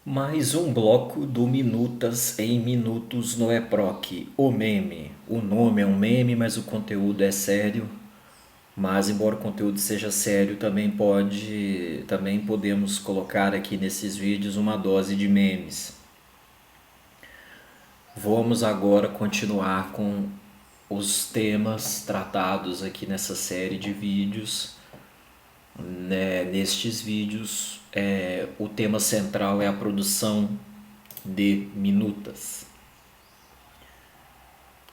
Mais um bloco do Minutas em Minutos no EPROC, o meme. O nome é um meme, mas o conteúdo é sério. Mas embora o conteúdo seja sério, também podemos colocar aqui nesses vídeos uma dose de memes. Vamos agora continuar com os temas tratados aqui nessa série de vídeos. Nestes vídeos, o tema central é a produção de minutas.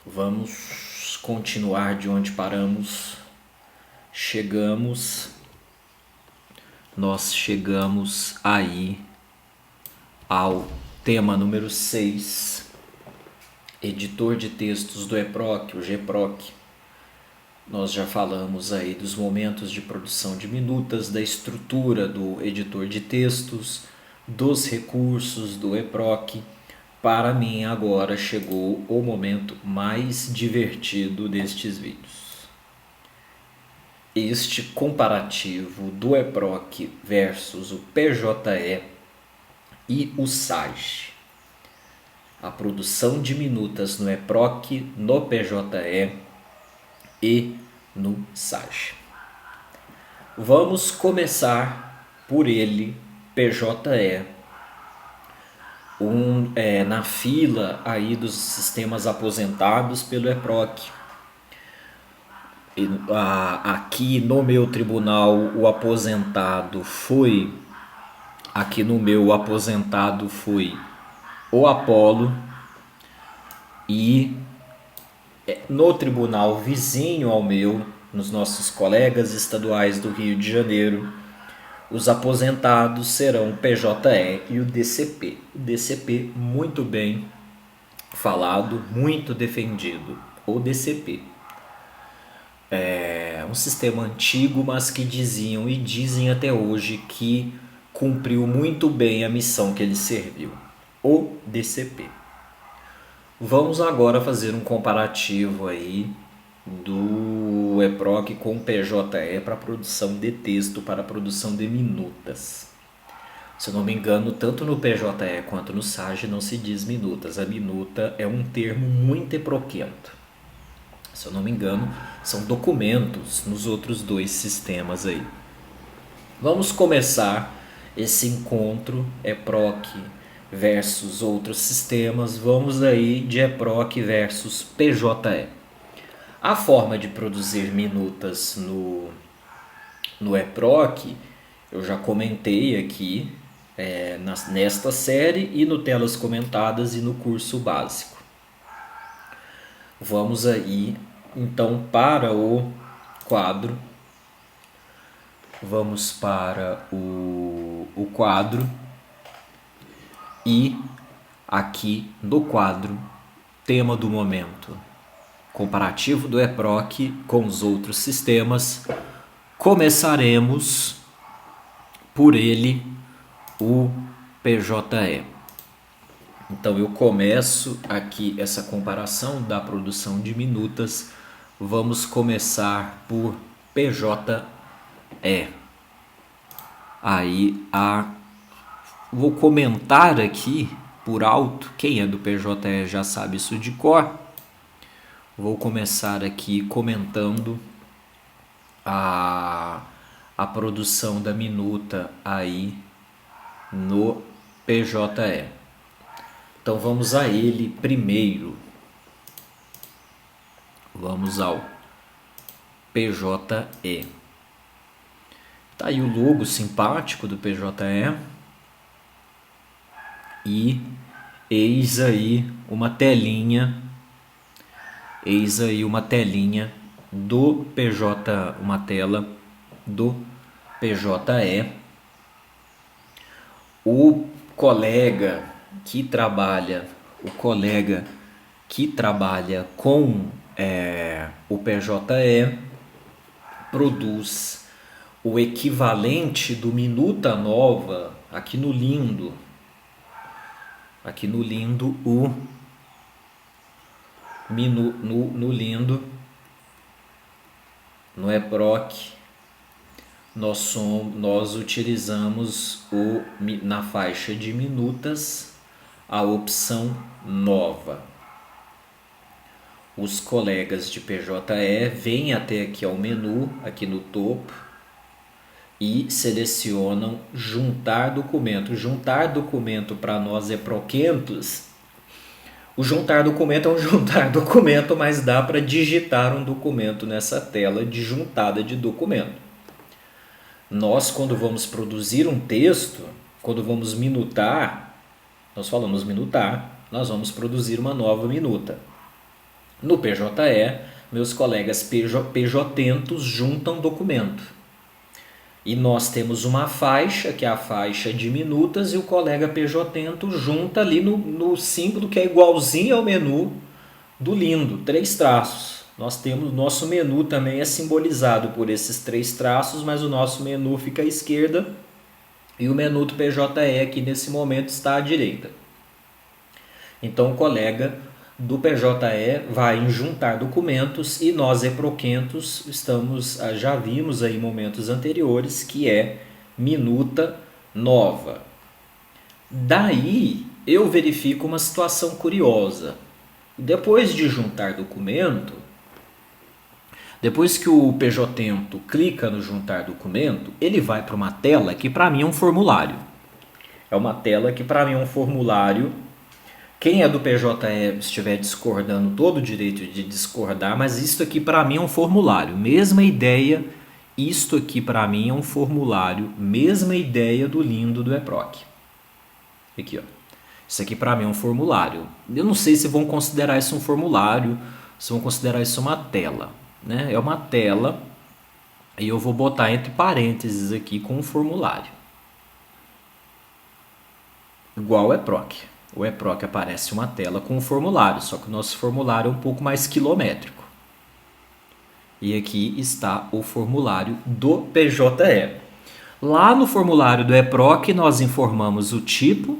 Vamos continuar de onde paramos. Nós chegamos aí ao tema número 6, editor de textos do EPROC, o GPROC. Nós já falamos aí dos momentos de produção de minutas, da estrutura do editor de textos, dos recursos do EPROC. Para mim agora chegou o momento mais divertido destes vídeos. Este comparativo do EPROC versus o PJE e o SAGE. A produção de minutas no EPROC, no PJE e no SAGE. Vamos começar por ele, PJE. Na fila aí dos sistemas aposentados pelo EPROC. Aqui no meu tribunal o aposentado foi o Apolo, e no tribunal vizinho ao meu, nos nossos colegas estaduais do Rio de Janeiro, os aposentados serão o PJE e o DCP. O DCP muito bem falado, muito defendido. O DCP é um sistema antigo, mas que diziam e dizem até hoje que cumpriu muito bem a missão que ele serviu. O DCP. Vamos agora fazer um comparativo aí do EPROC com o PJE para produção de texto, para produção de minutas. Se eu não me engano, tanto no PJE quanto no SAGE não se diz minutas. A minuta é um termo muito eproquento. Se eu não me engano, são documentos nos outros dois sistemas aí. Vamos começar esse encontro EPROC versus outros sistemas. Vamos aí de EPROC versus PJE. A forma de produzir minutas no EPROC, eu já comentei aqui nesta série e no Telas Comentadas e no curso básico. Vamos aí então para o quadro. Vamos para o quadro e aqui no quadro, tema do momento, comparativo do EPROC com os outros sistemas. Começaremos por ele, o PJE. Então eu começo aqui essa comparação da produção de minutas. Vamos começar por PJE. Vou comentar aqui por alto. Quem é do PJE já sabe isso de cor. Vou começar aqui comentando a produção da minuta aí no PJE. Então vamos a ele primeiro. Vamos ao PJE. Tá aí o logo simpático do PJE. E eis aí uma telinha. Do PJ, uma tela do PJE. O colega que trabalha com o PJE produz o equivalente do Minuta Nova aqui no Lindo, no EPROC, nós utilizamos na faixa de minutas a opção nova. Os colegas de PJE vêm até aqui ao menu, aqui no topo, e selecionam juntar documento. Juntar documento para nós EPROQuentos, o juntar documento é um juntar documento, mas dá para digitar um documento nessa tela de juntada de documento. Nós, quando vamos produzir um texto, quando vamos minutar, nós falamos minutar, nós vamos produzir uma nova minuta. No PJE, meus colegas PJentos juntam documento. E nós temos uma faixa, que é a faixa de minutas, e o colega PJento junta ali no símbolo que é igualzinho ao menu do lindo, 3 traços. Nós temos, nosso menu também é simbolizado por esses 3 traços, mas o nosso menu fica à esquerda e o menu do PJE aqui nesse momento está à direita. Então o colega do PJE vai em juntar documentos e nós EPROQuentos já vimos aí em momentos anteriores que é minuta nova. Daí eu verifico uma situação curiosa. Depois de juntar documento, depois que o PJento clica no juntar documento, ele vai para uma tela que para mim é um formulário. É uma tela que para mim é um formulário. Quem é do PJE estiver discordando, todo o direito de discordar, mas isto aqui para mim é um formulário. Mesma ideia, isto aqui para mim é um formulário, mesma ideia do lindo do EPROC. Aqui, ó. Isso aqui para mim é um formulário. Eu não sei se vão considerar isso um formulário, se vão considerar isso uma tela, né? É uma tela e eu vou botar entre parênteses aqui com um formulário. Igual o EPROC. O EPROC aparece uma tela com um formulário, só que o nosso formulário é um pouco mais quilométrico. E aqui está o formulário do PJE. Lá no formulário do EPROC nós informamos o tipo.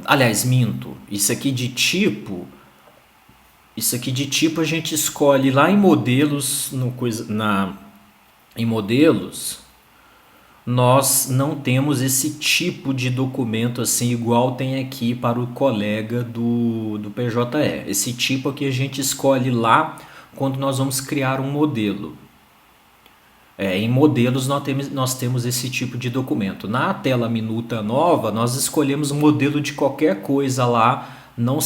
Aliás, minto. Isso aqui de tipo a gente escolhe lá em modelos, em modelos. Nós não temos esse tipo de documento assim igual tem aqui para o colega do PJE. Esse tipo aqui a gente escolhe lá quando nós vamos criar um modelo. Em modelos nós temos esse tipo de documento. Na tela minuta nova nós escolhemos um modelo de qualquer coisa lá, não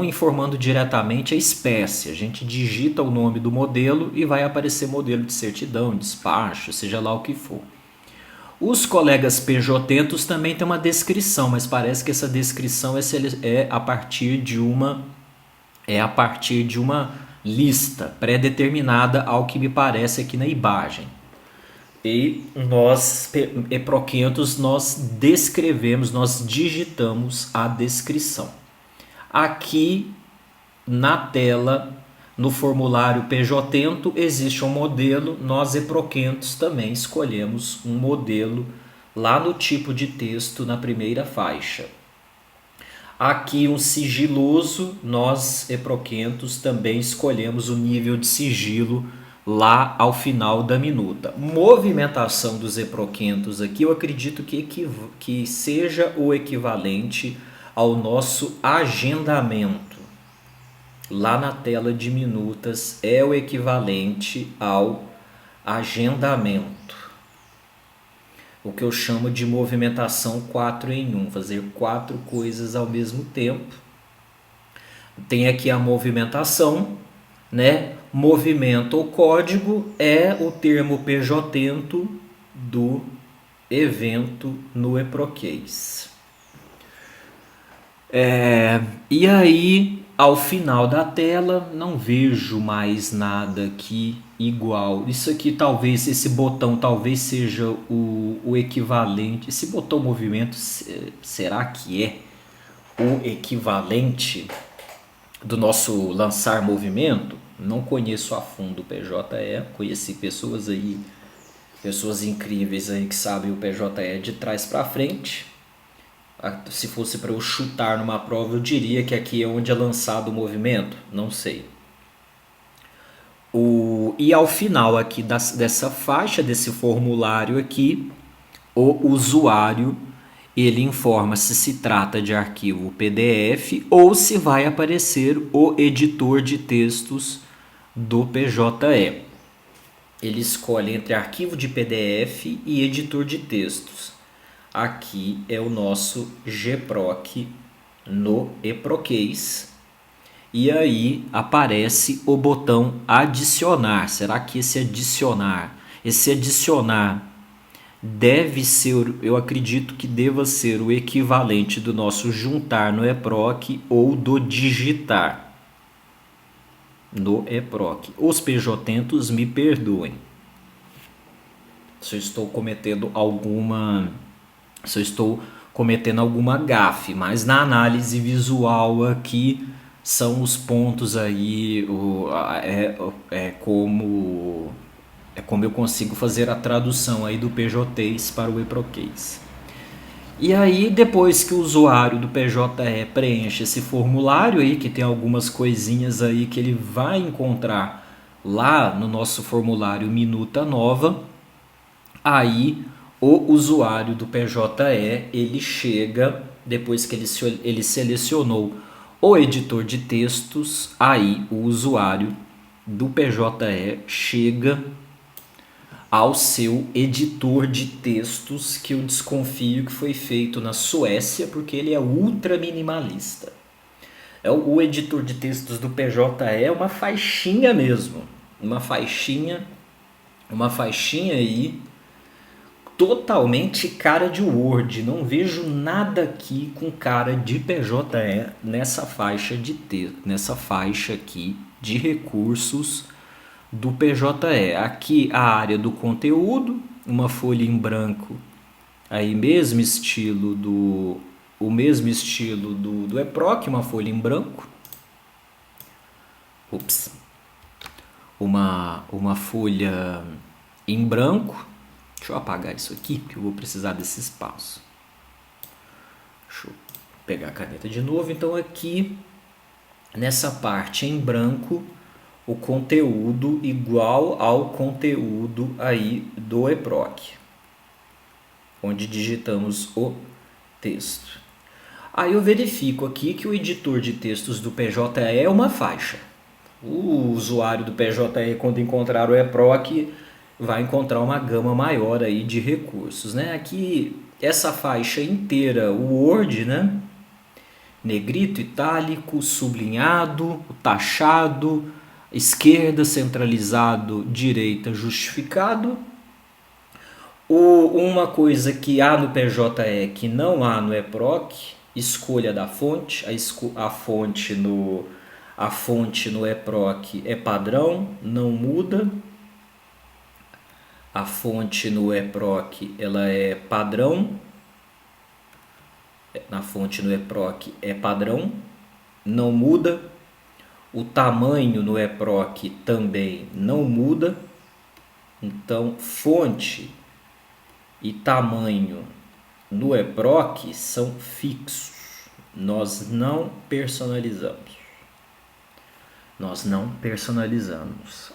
informando diretamente a espécie. A gente digita o nome do modelo e vai aparecer modelo de certidão, despacho, seja lá o que for. Os colegas PJentos também têm uma descrição, mas parece que essa descrição é a partir de uma lista pré-determinada, ao que me parece aqui na imagem. E nós, EPROQuentos, nós digitamos a descrição. Aqui na tela, no formulário PJento, existe um modelo, nós EPROQuentos também escolhemos um modelo lá no tipo de texto na primeira faixa. Aqui um sigiloso, nós EPROQuentos também escolhemos o nível de sigilo lá ao final da minuta. Movimentação dos EPROQuentos aqui eu acredito que seja o equivalente ao nosso agendamento. Lá na tela de minutas é o equivalente ao agendamento. O que eu chamo de movimentação 4 em 1, fazer 4 coisas ao mesmo tempo. Tem aqui a movimentação, né? Movimento ou código é o termo PJento do evento no EPROCase. E aí, ao final da tela, não vejo mais nada aqui igual. Isso aqui talvez, esse botão talvez seja o equivalente. Esse botão movimento, será que é o equivalente do nosso lançar movimento? Não conheço a fundo o PJE, conheci pessoas incríveis aí que sabem o PJE de trás para frente. Se fosse para eu chutar numa prova, eu diria que aqui é onde é lançado o movimento, não sei. E ao final aqui dessa faixa, desse formulário aqui, o usuário ele informa se trata de arquivo PDF ou se vai aparecer o editor de textos do PJE. Ele escolhe entre arquivo de PDF e editor de textos. Aqui é o nosso GPROC no eProCase. E aí aparece o botão adicionar. Será que esse adicionar deve ser, eu acredito que deva ser o equivalente do nosso juntar no eProc ou do digitar no eProc. Os pejotentos me perdoem se eu estou cometendo alguma gafe, mas na análise visual aqui são os pontos aí, como eu consigo fazer a tradução aí do PJTs para o eProCase. E aí, depois que o usuário do PJE preenche esse formulário aí, que tem algumas coisinhas aí que ele vai encontrar lá no nosso formulário Minuta Nova, aí o usuário do PJE, ele chega, depois que ele selecionou o editor de textos, aí o usuário do PJE chega ao seu editor de textos, que eu desconfio que foi feito na Suécia, porque ele é ultra minimalista. O editor de textos do PJE é uma faixinha mesmo, uma faixinha aí, totalmente cara de Word. Não vejo nada aqui com cara de PJE nessa faixa aqui de recursos do PJE. Aqui a área do conteúdo, uma folha em branco, aí mesmo estilo do eProc, uma folha em branco. Uma folha em branco. Deixa eu apagar isso aqui, que eu vou precisar desse espaço. Deixa eu pegar a caneta de novo. Então aqui, nessa parte em branco, o conteúdo igual ao conteúdo aí do eProc, onde digitamos o texto. Aí eu verifico aqui que o editor de textos do PJE é uma faixa. O usuário do PJE, quando encontrar o eProc, vai encontrar uma gama maior aí de recursos, né? Aqui, essa faixa inteira, o Word, né? Negrito, itálico, sublinhado, taxado, esquerda, centralizado, direita, justificado. Uma coisa que há no PJE que não há no eProc, escolha da fonte. A fonte no eProc é padrão, não muda. A fonte no eProc ela é padrão. Na fonte no eProc é padrão, não muda. O tamanho no eProc também não muda. Então, fonte e tamanho no eProc são fixos. Nós não personalizamos.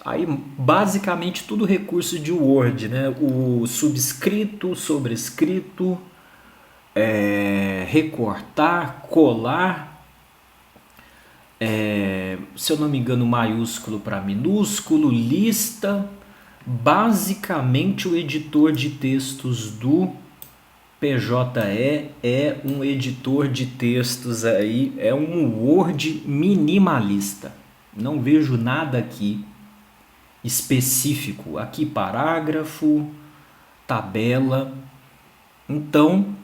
Aí, basicamente, tudo recurso de Word, né? O subscrito, sobrescrito, recortar, colar, se eu não me engano, maiúsculo para minúsculo, lista. Basicamente, o editor de textos do PJE é um editor de textos aí, é um Word minimalista. Não vejo nada aqui específico. Aqui parágrafo, tabela. Então,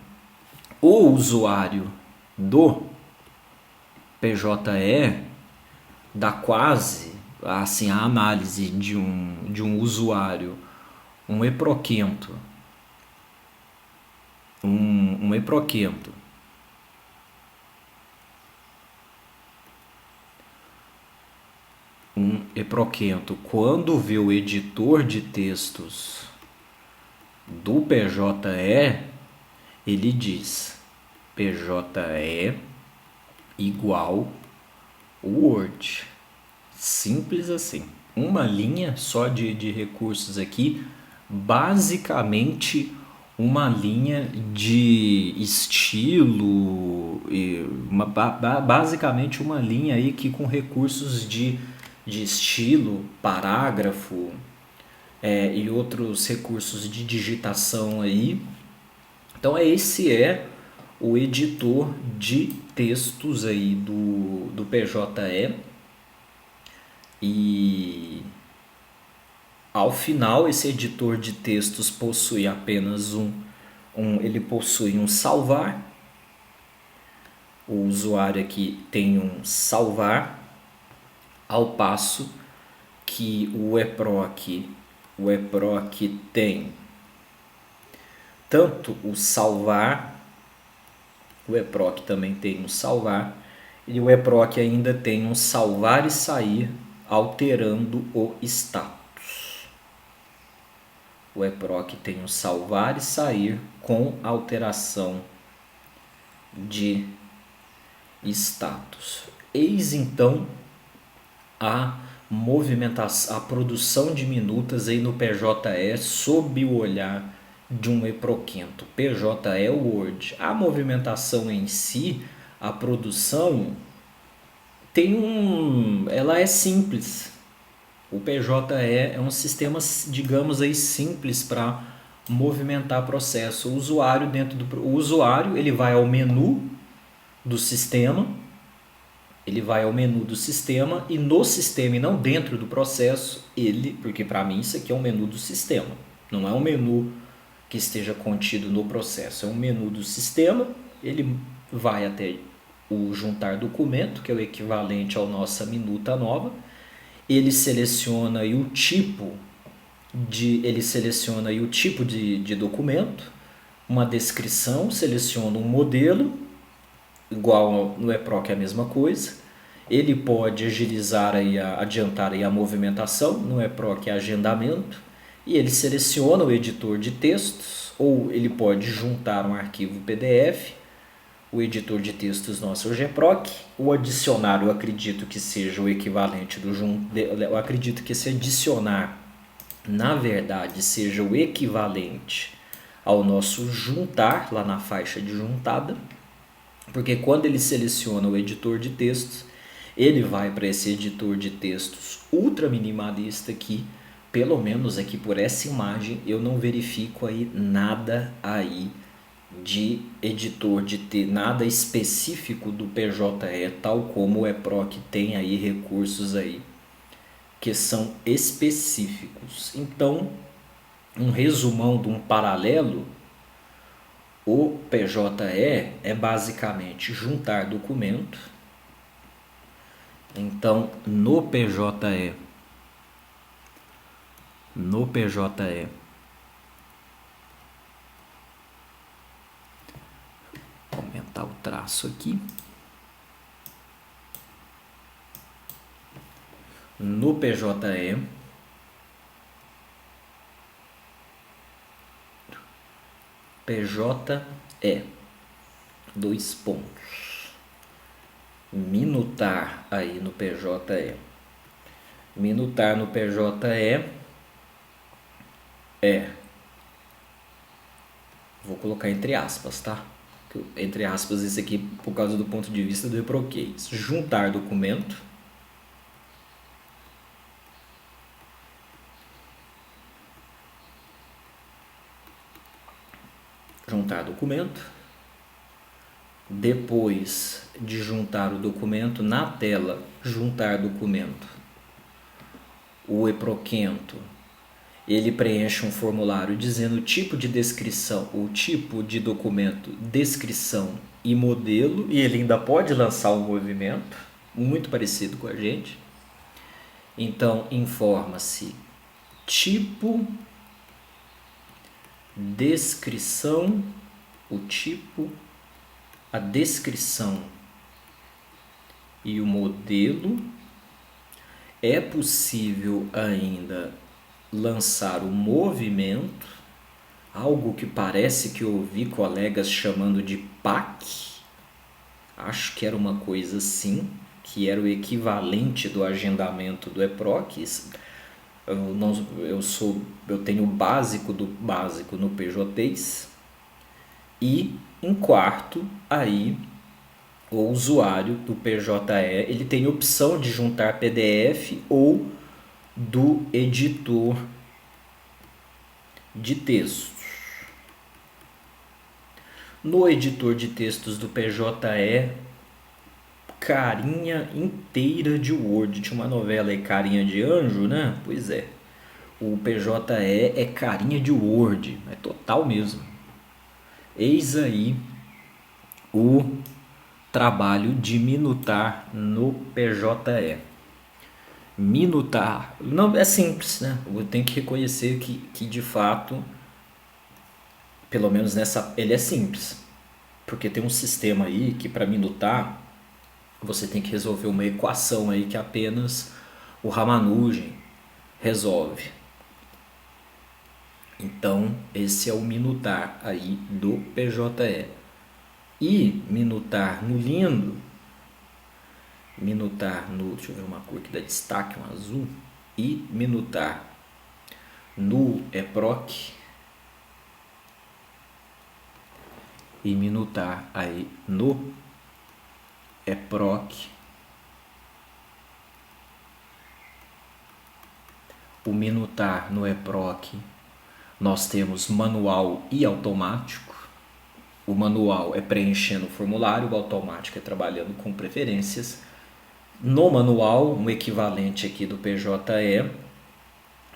o usuário do PJE dá quase assim a análise de um usuário, um eproquento, um eproquento. Um eproquento, quando vê o editor de textos do PJE, ele diz PJE igual Word. Simples assim. uma linha só de recursos aqui, basicamente uma linha de estilo, basicamente uma linha aí que com recursos de estilo, parágrafo e outros recursos de digitação aí. Então esse é o editor de textos aí do PJE. E ao final esse editor de textos possui apenas ele possui um salvar. O usuário aqui tem um salvar, ao passo que o eproc tem tanto o salvar, o eproc também tem um salvar, e o eproc ainda tem um salvar e sair alterando o status. O eproc tem um salvar e sair com alteração de status. Eis então a movimentação, a produção de minutas aí no PJE sob o olhar de um eproquento. PJE Word. A movimentação em si, a produção ela é simples. O PJE é um sistema, digamos aí, simples para movimentar processo. O usuário ele vai ao menu do sistema, e no sistema e não dentro do processo, porque para mim isso aqui é um menu do sistema, não é um menu que esteja contido no processo, é um menu do sistema. Ele vai até o juntar documento, que é o equivalente à nossa minuta nova. Ele seleciona aí o tipo de documento, uma descrição, seleciona um modelo, igual no eproc é a mesma coisa. Ele pode adiantar aí a movimentação, no eproc é agendamento, e ele seleciona o editor de textos, ou ele pode juntar um arquivo PDF. O editor de textos nosso é o gproc. O adicionar, eu acredito que seja o equivalente eu acredito que esse adicionar, na verdade, seja o equivalente ao nosso juntar, lá na faixa de juntada, porque quando ele seleciona o editor de textos, ele vai para esse editor de textos ultra minimalista aqui. Pelo menos aqui por essa imagem eu não verifico aí nada aí de editor nada específico do PJE, tal como o eproc tem aí recursos aí que são específicos. Então, um resumão de um paralelo, o PJE é basicamente juntar documento. Então, no PJE, vou aumentar o traço aqui. No PJE, dois pontos, minutar aí no PJE. Minutar no PJE vou colocar entre aspas, tá? Entre aspas, isso aqui por causa do ponto de vista do eproquês. Juntar documento. Juntar documento. Depois de juntar o documento, na tela juntar documento, o eproquento ele preenche um formulário dizendo o tipo de descrição, o tipo de documento, descrição e modelo, e ele ainda pode lançar um movimento muito parecido com a gente. Então, informa-se tipo, descrição, o tipo, a descrição e o modelo. É possível ainda lançar o movimento, algo que parece que eu ouvi colegas chamando de PAC, acho que era uma coisa assim, que era o equivalente do agendamento do eproc. Eu tenho o básico do básico no PJs e em quarto aí o usuário do PJE ele tem opção de juntar PDF ou do editor de textos. No editor de textos do PJE, carinha inteira de Word. Tinha uma novela aí, Carinha de Anjo, né? Pois é. O PJE é carinha de Word, é total mesmo. Eis aí o trabalho de minutar no PJE. Minutar, não é simples, né? Eu tenho que reconhecer que de fato, pelo menos nessa, ele é simples. Porque tem um sistema aí que para minutar você tem que resolver uma equação aí que apenas o Ramanujan resolve. Então, esse é o minutar aí do PJE. E minutar no lindo, minutar no, deixa eu ver uma cor que dá destaque, um azul, e minutar no EPROC e minutar aí no EPROC. O minutar no EPROC nós temos manual e automático. O manual é preenchendo o formulário, o automático é trabalhando com preferências. No manual, um equivalente aqui do PJE.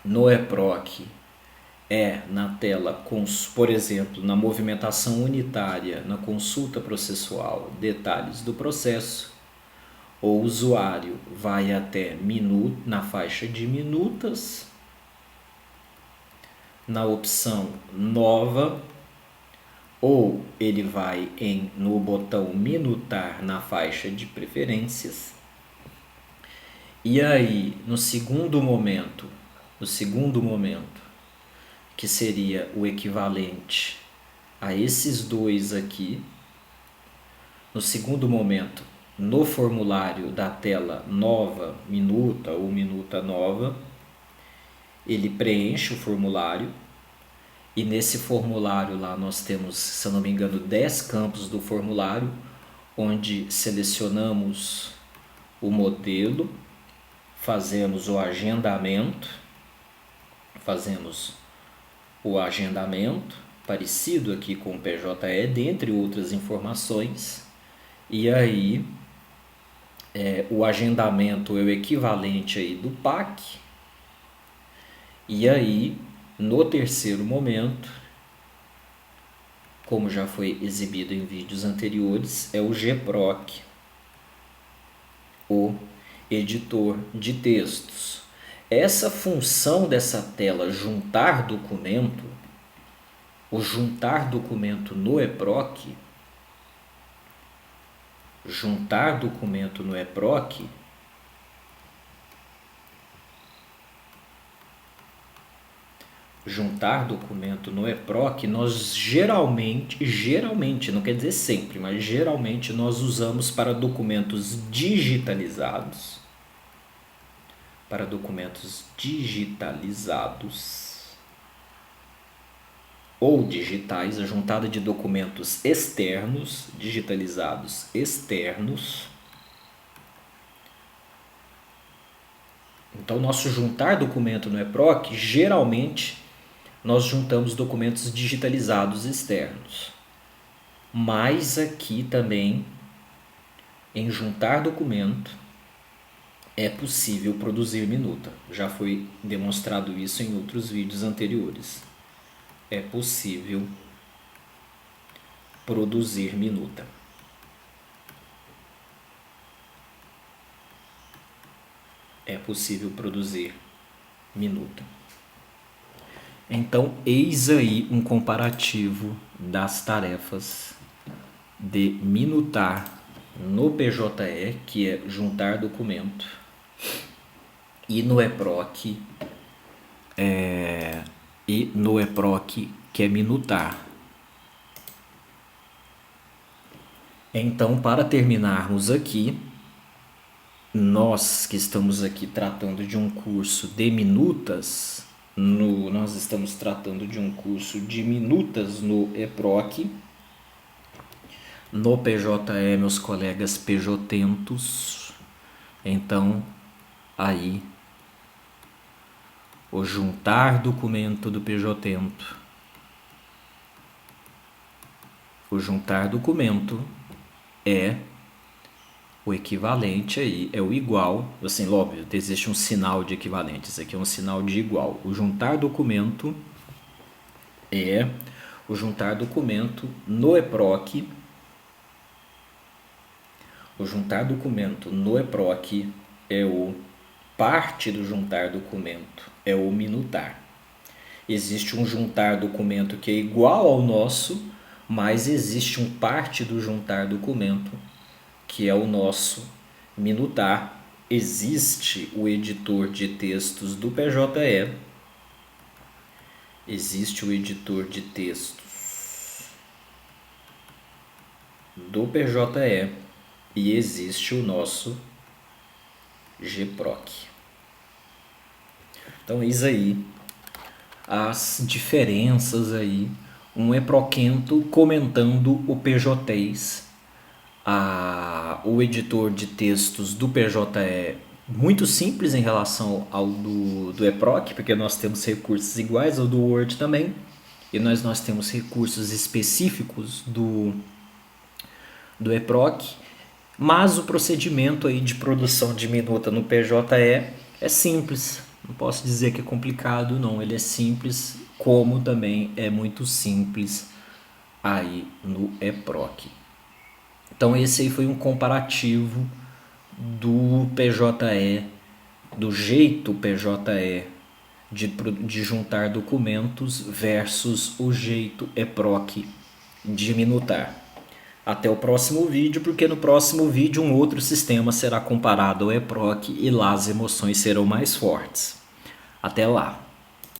No EPROC é na tela, por exemplo, na movimentação unitária, na consulta processual, detalhes do processo. O usuário vai até na faixa de minutas, na opção nova, ou ele vai no botão minutar na faixa de preferências. E aí, no segundo momento, que seria o equivalente a esses dois aqui, no segundo momento, no formulário da tela nova, minuta ou minuta nova, ele preenche o formulário e nesse formulário lá nós temos, se eu não me engano, 10 campos do formulário, onde selecionamos o modelo, fazemos o agendamento, parecido aqui com o PJE, dentre outras informações, e aí o agendamento é o equivalente aí do PAC, e aí no terceiro momento, como já foi exibido em vídeos anteriores, é o GPROC, o editor de textos. Essa função dessa tela juntar documento, o juntar documento no EPROC, juntar documento no EPROC, nós geralmente, não quer dizer sempre, mas geralmente nós usamos para documentos digitalizados. Ou digitais, a juntada de documentos externos, digitalizados externos. Então, nosso juntar documento no EPROC, geralmente, nós juntamos documentos digitalizados externos. Mas aqui também, em juntar documento, é possível produzir minuta. Já foi demonstrado isso em outros vídeos anteriores. É possível produzir minuta. Então, eis aí um comparativo das tarefas de minutar no PJE, que é juntar documento, e no EPROC, que é minutar. Então, para terminarmos aqui, nós que estamos aqui tratando de um curso de minutas, nós estamos tratando de um curso de minutas no EPROC. No PJE, meus colegas PJentos, então aí o juntar documento do PJento, o juntar documento é o equivalente aí, é o igual, assim, óbvio, existe um sinal de equivalente, isso aqui é um sinal de igual. O juntar documento é o juntar documento no EPROC. O juntar documento no EPROC é o parte do juntar documento, é o minutar. Existe um juntar documento que é igual ao nosso, mas existe um parte do juntar documento que é o nosso minutar. Existe o editor de textos do PJE. Existe o editor de textos do PJE e existe o nosso GPROC. Então, isso aí, as diferenças aí, um EPROQuento comentando o PJs. O editor de textos do PJE muito simples em relação ao do EPROC, porque nós temos recursos iguais ao do Word também, e nós temos recursos específicos do EPROC, mas o procedimento aí de produção de minuta no PJE é simples, não posso dizer que é complicado não, ele é simples, como também é muito simples aí no EPROC. Então esse aí foi um comparativo do PJE, do jeito PJE de juntar documentos versus o jeito EPROC de minutar. Até o próximo vídeo, porque no próximo vídeo um outro sistema será comparado ao EPROC e lá as emoções serão mais fortes. Até lá!